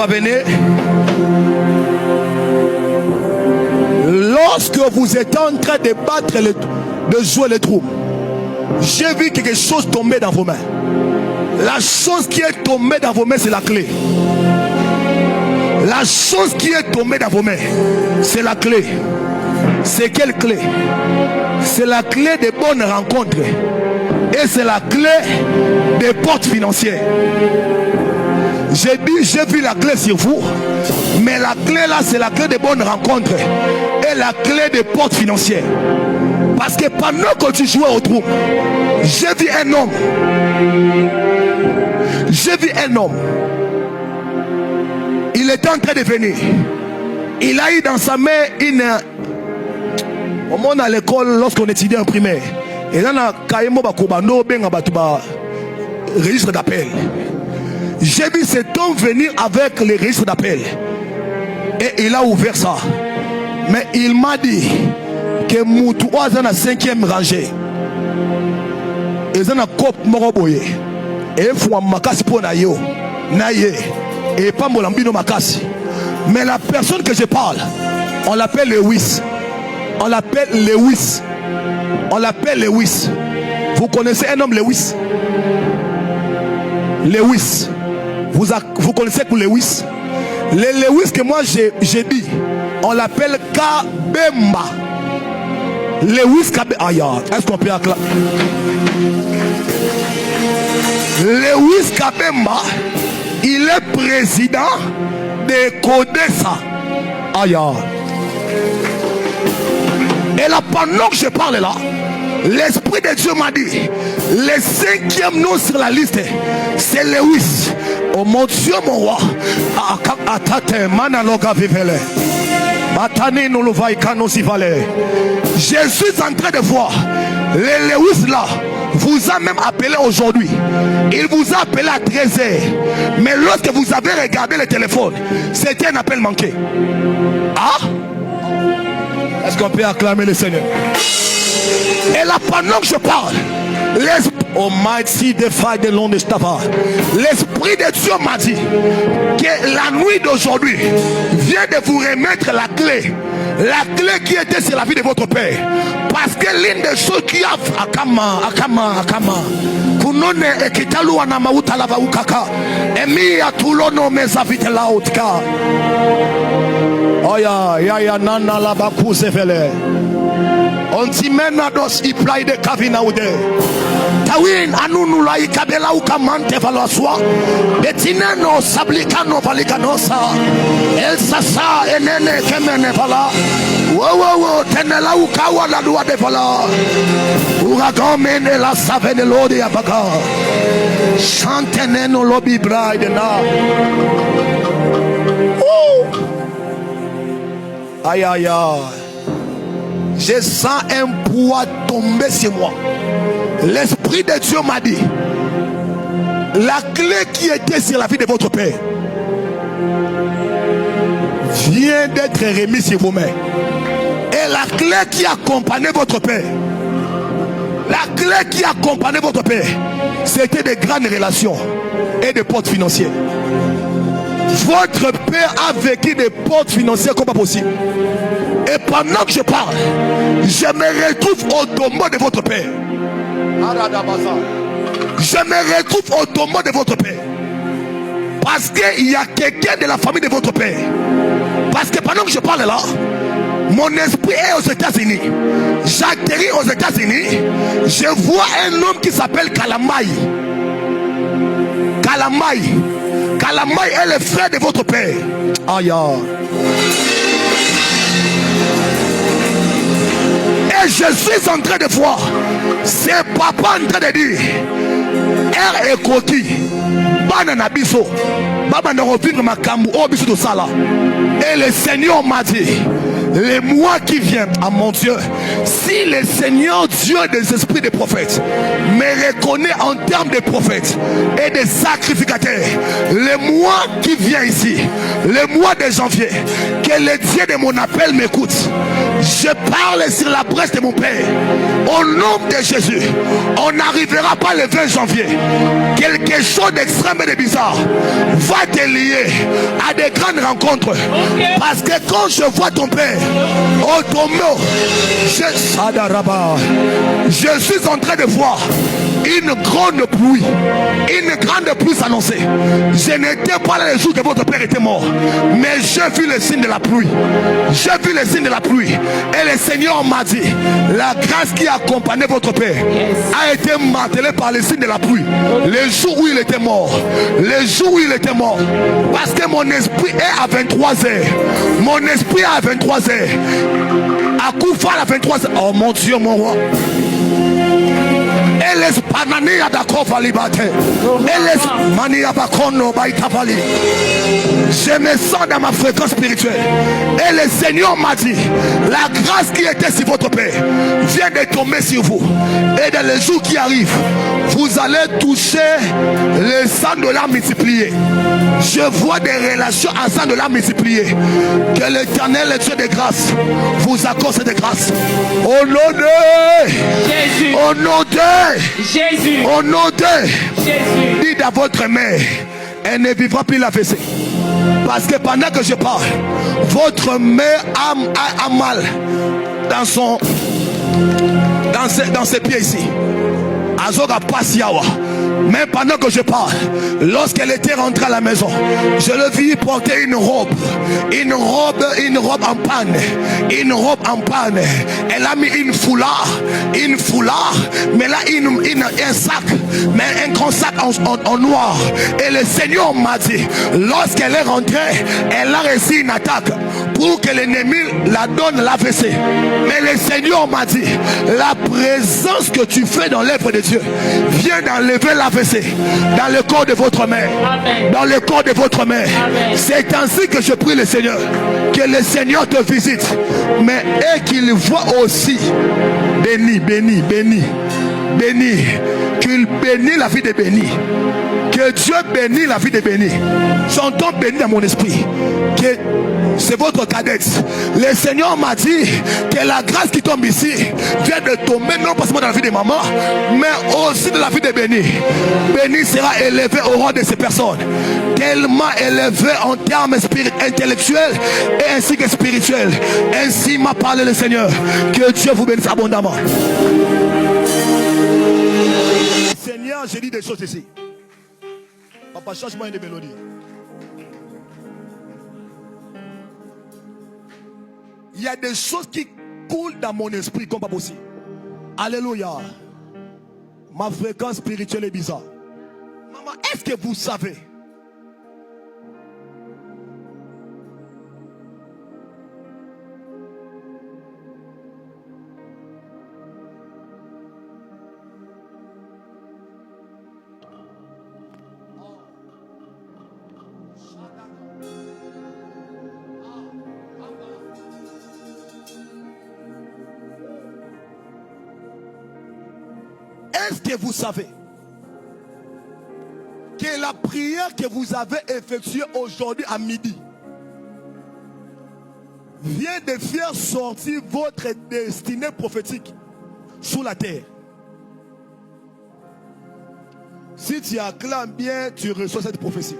Papa, venez. Lorsque vous êtes en train de battre, de jouer les trous, j'ai vu quelque chose tomber dans vos mains. La chose qui est tombée dans vos mains, c'est la clé. La chose qui est tombée dans vos mains, c'est la clé. C'est quelle clé? C'est la clé des bonnes rencontres. Et c'est la clé des portes financières. J'ai vu la clé sur vous. Mais la clé là, c'est la clé des bonnes rencontres. Et la clé des portes financières. Parce que pendant que tu jouais au trou, j'ai vu un homme. J'ai vu un homme. Il était en train de venir. Il a eu dans sa main une... Au monde à l'école, lorsqu'on étudiait en primaire, et là, registre d'appel. J'ai vu cet homme venir avec les registres d'appel. Et il a ouvert ça. Mais il m'a dit que Moutou est dans la 5e rangée. Et dans la coupe Moroboye. Et il faut un makasi pour naïo. Naïe. Et pas Molambino makasi. Mais la personne que je parle, on l'appelle Lewis. On l'appelle Lewis. On l'appelle Lewis. Vous connaissez un homme Lewis? Lewis. Vous connaissez pour Lewis? Le Lewis que moi j'ai dit, on l'appelle Kabemba. Lewis Kabemba. Aïe, est-ce qu'on peut acclamer? Lewis Kabemba, il est président de Codesa. Aïe. Et là, pendant que je parle là, l'Esprit de Dieu m'a dit, le 5e nom sur la liste, c'est Lewis. Oh mon Dieu, mon roi. Je suis en train de voir le Lewis là vous a même appelé aujourd'hui. Il vous a appelé à 13h. Mais lorsque vous avez regardé le téléphone, c'était un appel manqué. Ah? Est-ce qu'on peut acclamer le Seigneur? Et là, pendant que je parle, l'Esprit de Dieu m'a dit que la nuit d'aujourd'hui vient de vous remettre la clé. La clé qui était sur la vie de votre père. Parce que l'une des choses qui a Akama Kunone ekitalu anamauta lava ukaka Emia tulono mezavite lautka. Oya ya nana lava kusevele. On timena dos iplai de kavina ude. Tawin anunu la ikabela ukamante valoswa. Betineno sablikano valikanosa. El sasa enene kemene vala. Wo tenela ukawa la loi de vala. Uragan mene la savene lodi abaga. Chanteneno lobby bride na. Aïe aïe aïe. Je sens un poids tomber sur moi. L'Esprit de Dieu m'a dit, la clé qui était sur la vie de votre père vient d'être remise sur vos mains. Et la clé qui accompagnait votre père, la clé qui accompagnait votre père, c'était des grandes relations et des portes financières. Votre père a vécu des portes financières comme pas possible. Et pendant que je parle, je me retrouve au tombeau de votre père. Je me retrouve au tombeau de votre père. Parce qu'il y a quelqu'un de la famille de votre père. Parce que pendant que je parle là, mon esprit est aux États-Unis. J'atterris aux États-Unis. Je vois un homme qui s'appelle Kalamai. Kalamai. Kalamai est le frère de votre père. Aïe. Et je suis en train de voir, c'est papa en train de dire, R et Koti, Banana Biso, Baba ne revient ma camou, oh Biso de Sala. Et le Seigneur m'a dit, les mois qui viennent, à mon Dieu, si le Seigneur Dieu des esprits des prophètes me reconnaît en termes de prophètes et de sacrificateurs, les mois qui viennent ici, le mois de janvier, que le Dieu de mon appel m'écoute. Je parle sur la brèche de mon Père. Au nom de Jésus, on n'arrivera pas le 20 janvier. Quelque chose d'extrême et de bizarre va te lier à des grandes rencontres. Okay. Parce que quand je vois ton Père, oh ton mot, je suis en train de voir une grande pluie s'annoncer. Je n'étais pas là le jour que votre Père était mort, mais j'ai vu le signe de la pluie. J'ai vu le signe de la pluie. Et le Seigneur m'a dit, la grâce qui accompagnait votre Père a été martelée par le signe de la pluie. Le jour où il était mort. Le jour où il était mort. Parce que mon esprit est à 23h. Mon esprit est à 23h. À Koufa à 23h. Oh mon Dieu, mon roi. Je me sens dans ma fréquence spirituelle. Et le Seigneur m'a dit, la grâce qui était sur votre Père vient de tomber sur vous. Et dans les jours qui arrivent, vous allez toucher les $100 multipliés. Je vois des relations à $100 multipliés. Que l'Éternel, le Dieu de grâce, vous accorde cette grâce. Au nom de Jésus. Au nom de Jésus. Au nom de Jésus. Dites à votre mère, elle ne vivra plus l'AVC. Parce que pendant que je parle, votre mère a mal dans ses pieds ici. Azoga Pasiawa. Mais pendant que je parle, lorsqu'elle était rentrée à la maison, je le vis porter une robe en panne. Une robe en panne. Elle a mis une foulard, mais là un sac, mais un grand sac en noir. Et le Seigneur m'a dit, lorsqu'elle est rentrée, elle a reçu une attaque pour que l'ennemi la donne l'AVC. Mais le Seigneur m'a dit, la présence que tu fais dans l'œuvre de Dieu vient d'enlever l'AVC dans le corps de votre mère. Amen. Dans le corps de votre mère. C'est ainsi que je prie le Seigneur, que le Seigneur te visite, mais et qu'il voit aussi béni, qu'il bénit la vie de béni. Que Dieu bénisse la vie de béni. J'entends béni dans mon esprit. Que c'est votre cadette. Le Seigneur m'a dit que la grâce qui tombe ici vient de tomber non pas seulement dans la vie de maman, mais aussi dans la vie de béni. Béni sera élevé au rang de ces personnes. Tellement élevé en termes intellectuels et ainsi que spirituels. Ainsi m'a parlé le Seigneur. Que Dieu vous bénisse abondamment. Seigneur, j'ai dit des choses ici. Papa, change-moi une mélodie. Il y a des choses qui coulent dans mon esprit comme pas possible. Alléluia. Ma fréquence spirituelle est bizarre. Maman, est-ce que vous savez? Est-ce que vous savez que la prière que vous avez effectuée aujourd'hui à midi vient de faire sortir votre destinée prophétique sous la terre? Si tu acclames bien, tu reçois cette prophétie.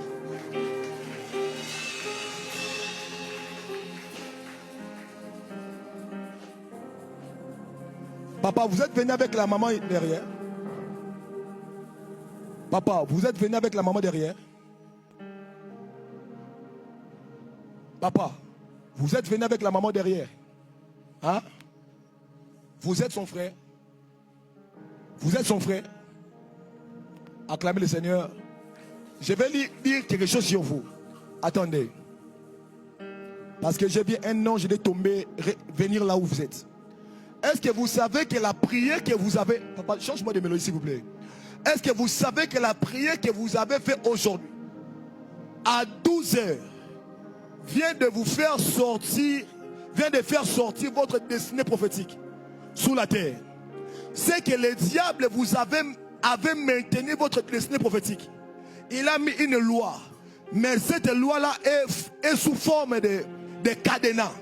Papa, vous êtes venu avec la maman derrière? Papa, vous êtes venu avec la maman derrière? Papa, vous êtes venu avec la maman derrière? Hein? Vous êtes son frère? Vous êtes son frère? Acclamez le Seigneur. Je vais dire quelque chose sur vous. Attendez. Parce que j'ai bien un an, je vais tomber, venir là où vous êtes. Est-ce que vous savez que la prière que vous avez... Papa, change-moi de mélodie s'il vous plaît. Est-ce que vous savez que la prière que vous avez faite aujourd'hui, à 12h, vient de vous faire sortir vient de faire sortir votre destinée prophétique sous la terre. C'est que le diable vous avait maintenu votre destinée prophétique. Il a mis une loi. Mais cette loi-là est sous forme de cadenas.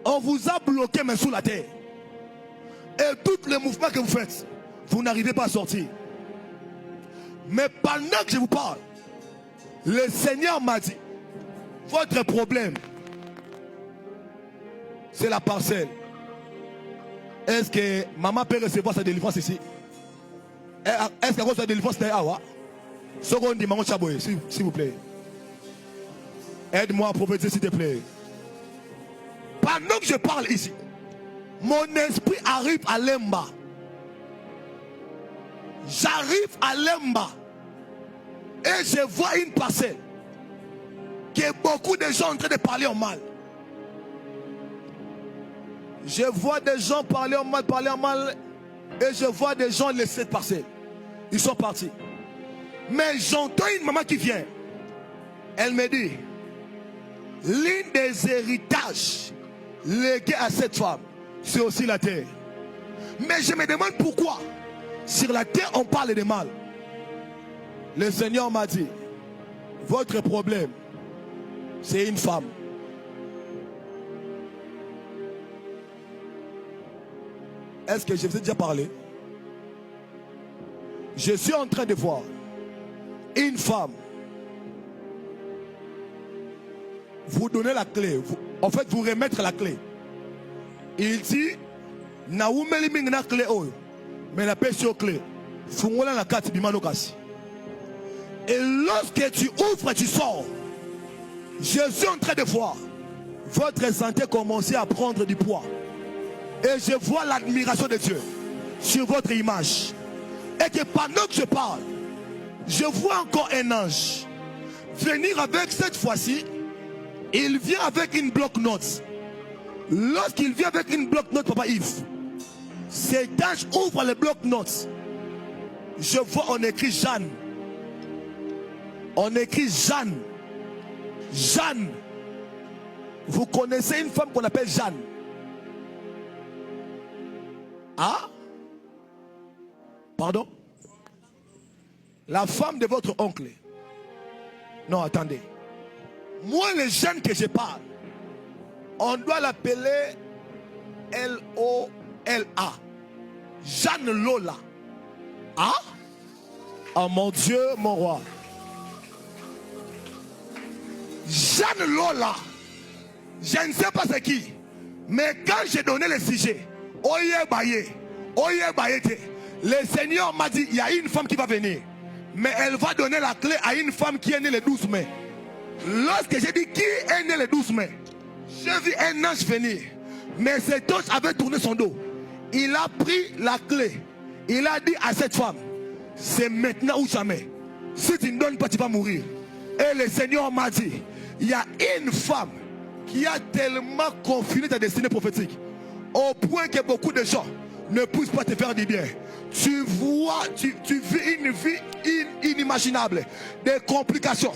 On vous a bloqué mais sous la terre. Et tous les mouvements que vous faites, vous n'arrivez pas à sortir. Mais pendant que je vous parle, le Seigneur m'a dit, votre problème, c'est la parcelle. Est-ce que maman peut recevoir sa délivrance ici? Est-ce qu'elle reçoit sa délivrance là? Seconde dit, maman Chaboye, s'il vous plaît. Aide-moi à prophétiser, s'il te plaît. Pendant que je parle ici, mon esprit arrive à Lemba. J'arrive à Lemba. Et je vois une parcelle. Que beaucoup de gens sont en train de parler en mal. Je vois des gens parler en mal. Et je vois des gens laisser cette parcelle. Ils sont partis. Mais j'entends une maman qui vient. Elle me dit, l'une des héritages légués à cette femme, c'est aussi la terre. Mais je me demande pourquoi, sur la terre, on parle de mal. Le Seigneur m'a dit, votre problème, c'est une femme. Est-ce que je vous ai déjà parlé? Je suis en train de voir une femme. Vous donnez la clé. En fait, vous remettre la clé. Il dit, Naoumeli mingna clé oyo, mais la paix sur clé. Fungola la carte bimano kasi. Et lorsque tu ouvres, tu sors. Je suis en train de voir votre santé commencer à prendre du poids. Et je vois l'admiration de Dieu sur votre image. Et que pendant que je parle, je vois encore un ange venir avec cette fois-ci. Il vient avec une bloc-notes. Lorsqu'il vient avec une bloc-notes, Papa Yves, cet ange ouvre le bloc-notes. Je vois, on écrit Jeanne. On écrit Jeanne. Jeanne. Vous connaissez une femme qu'on appelle Jeanne? Ah? Pardon? La femme de votre oncle. Non, attendez. Moi, les jeunes que je parle, on doit l'appeler L-O-L-A. Jeanne Lola. Ah? Oh mon Dieu, mon roi. Jeanne Lola. Je ne sais pas c'est qui. Mais quand j'ai donné le sujet, Oye Baye, le Seigneur m'a dit, il y a une femme qui va venir. Mais elle va donner la clé à une femme qui est née le 12 mai. Lorsque j'ai dit qui est né le 12 mai, j'ai vu un ange venir. Mais cet ange avait tourné son dos. Il a pris la clé. Il a dit à cette femme, c'est maintenant ou jamais. Si tu ne donnes pas, tu vas mourir. Et le Seigneur m'a dit, il y a une femme qui a tellement confiné ta destinée prophétique, au point que beaucoup de gens ne puissent pas te faire du bien. Tu vois, tu vis une vie inimaginable, des complications,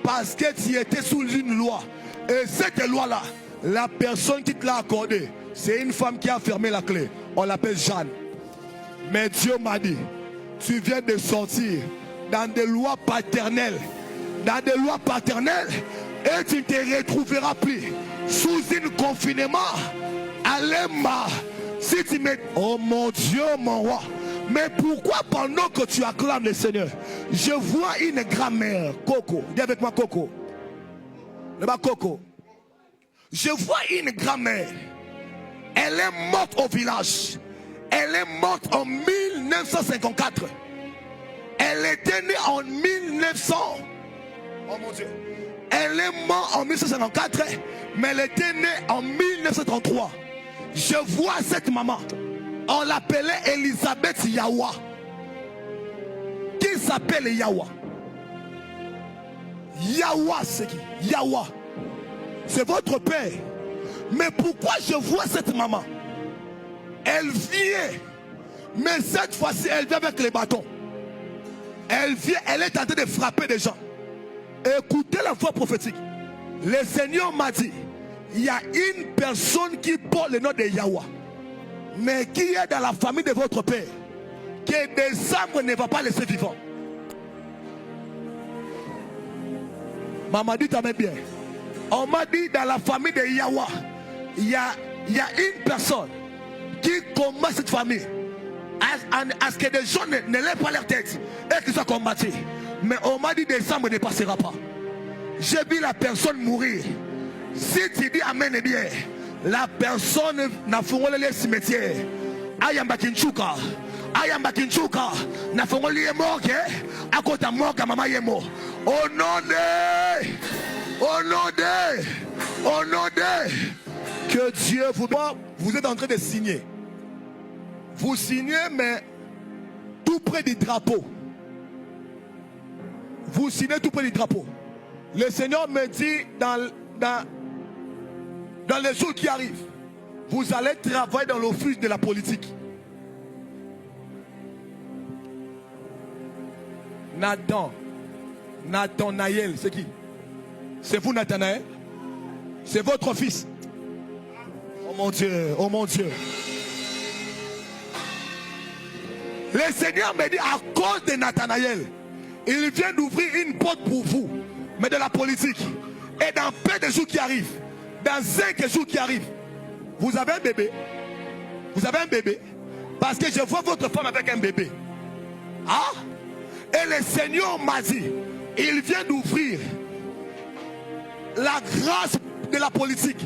parce que tu étais sous une loi. Et cette loi-là, la personne qui te l'a accordée, c'est une femme qui a fermé la clé. On l'appelle Jeanne. Mais Dieu m'a dit, tu viens de sortir dans des lois paternelles. Dans des lois paternelles. Et tu ne te retrouveras plus sous un confinement. Alléluia. Si tu mets, oh mon Dieu, mon roi. Mais pourquoi pendant que tu acclames le Seigneur, je vois une grand-mère, Coco. Dis avec moi, Coco. Là-bas, Coco. Je vois une grand-mère. Elle est morte au village. Elle est morte en 1954. Elle était née en 1900. Oh mon Dieu. Elle est morte en 1954, mais elle était née en 1933. Je vois cette maman. On l'appelait Elisabeth Yawa. Qui s'appelle Yawa? Yawa, c'est qui? Yawa. C'est votre père. Mais pourquoi je vois cette maman? Elle vient. Mais cette fois-ci, elle vient avec les bâtons. Elle vient, elle est en train de frapper des gens. Écoutez la voix prophétique. Le Seigneur m'a dit, il y a une personne qui porte le nom de Yahweh, mais qui est dans la famille de votre père, que décembre ne va pas laisser vivant. Maman dit ta main bien. On m'a dit dans la famille de Yahweh, il y a une personne qui combat cette famille. À ce que des gens ne lèvent pas leur tête et qu'ils soient combattus. Mais on m'a dit décembre ne passera pas. J'ai vu la personne mourir. Si tu dis amen et bien, la personne n'a pas le cimetière. Ayamba Kinchuka. Ayamba Kinchuka. N'a pas le morgue. À côté de morgue, maman est mort. Au nom de. Au nom de. Au nom de. Que Dieu vous. Vous êtes en train de signer. Vous signez, mais tout près du drapeau. Vous signez tout près du drapeau. Le Seigneur me dit dans les jours qui arrivent, vous allez travailler dans l'office de la politique. Nathanaël, c'est qui? C'est vous, Nathanaël? C'est votre fils? Oh mon Dieu, oh mon Dieu. Le Seigneur me dit à cause de Nathanaël, il vient d'ouvrir une porte pour vous, mais de la politique. Et dans peu de jours qui arrivent, dans 5 jours qui arrivent, vous avez un bébé. Vous avez un bébé. Parce que je vois votre femme avec un bébé. Ah? Et le Seigneur m'a dit, il vient d'ouvrir la grâce de la politique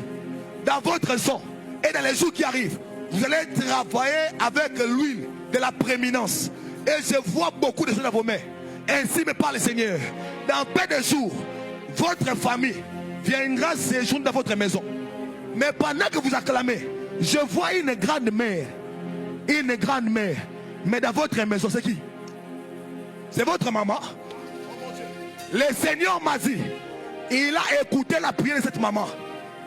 dans votre sang. Et dans les jours qui arrivent, vous allez travailler avec l'huile de la prééminence. Et je vois beaucoup de choses dans vos mains. Ainsi me parle le Seigneur. Dans peu de jours, votre famille viendra séjourner dans votre maison. Mais pendant que vous acclamez, je vois une grande mère. Une grande mère. Mais dans votre maison, c'est qui? C'est votre maman. Le Seigneur m'a dit, il a écouté la prière de cette maman.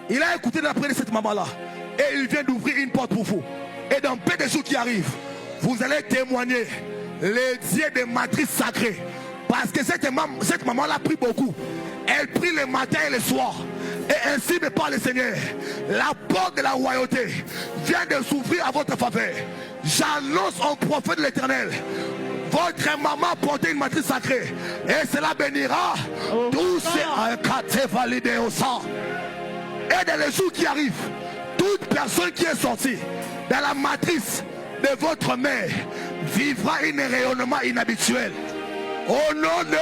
Il a écouté la prière de cette maman-là. Et il vient d'ouvrir une porte pour vous. Et dans peu de jours qui arrivent, vous allez témoigner les dieux de matrice sacrée. Parce que cette maman-là prie beaucoup. Elle prie le matin et le soir. Et ainsi me parle le Seigneur. La porte de la royauté vient de s'ouvrir à votre faveur. J'annonce au prophète de l'Éternel. Votre maman portait une matrice sacrée. Et cela bénira tous ces validés au sang. Et dans les jours qui arrivent, toute personne qui est sortie dans la matrice de votre mère vivra un rayonnement inhabituel. Au nom de